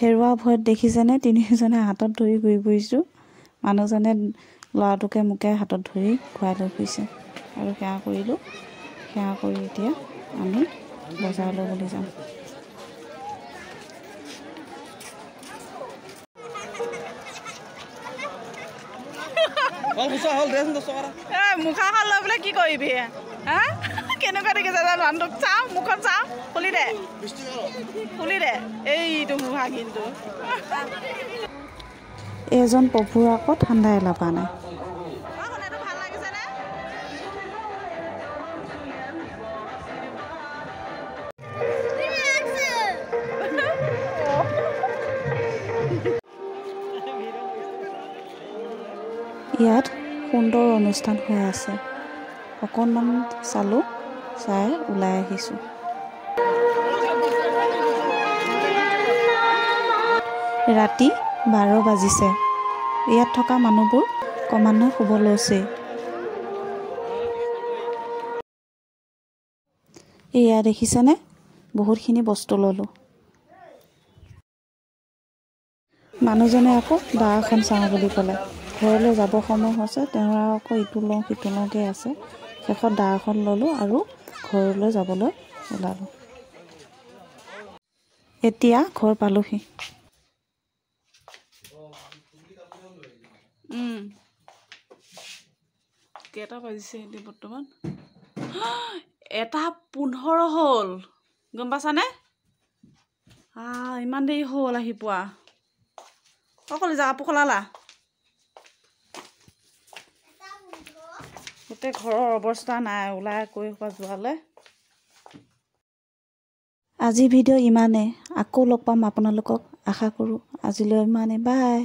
হেৰুৱা ভয়ত দেখিছেনে তিনিজনে হাতত ধৰি ঘূৰি ফুৰিছোঁ মানুহজনে ল'ৰাটোকে মোকে হাতত ধৰি ঘূৰাই লৈ ফুৰিছে আৰু সেৱা কৰিলোঁ সেৱা কৰি এতিয়া আমি বজাৰলৈ বুলি যাম মুখাখন লৈ পেলাই কি কৰিবি হা কেনেকুৱা দেখিছে জানো মানুহটোক চাওঁ মুখখন চাওঁ খুলি দে এইটো মুখা কিন্তু এজন প্ৰভুৰ আকৌ ঠাণ্ডা এলাপা নাই ইয়াত সুন্দৰ অনুষ্ঠান হৈ আছে অকণমান চালোঁ চাই ওলাই আহিছোঁ ৰাতি 12 বাজিছে ইয়াত থকা মানুহবোৰ ক্ৰমান্বয়ে শুব লৈছে এয়া দেখিছেনে বহুতখিনি বস্তু ল'লোঁ মানুহজনে আকৌ দা এখন চাওঁ বুলি ক'লে ঘৰলৈ যাব সময় হৈছে তেওঁৰ আকৌ ইটো লওঁ সিটো লওঁকৈ আছে শেষত দা এখন ল'লোঁ আৰু ঘৰলৈ যাবলৈ ওলালোঁ এতিয়া ঘৰ পালোহি কেইটা বাজিছে এতিয়া বৰ্তমান 1:15 হ'ল গম পাইছানে ইমান দেৰি হ'ল আহি পোৱা অকলে যা কাপোৰ সলালা গোটেই ঘৰৰ অৱস্থা নাই ওলাই কৰি যোৱালে আজি ভিডিঅ' ইমানে আকৌ লগ পাম আপোনালোকক আশা কৰোঁ আজিলৈ ইমানে বাই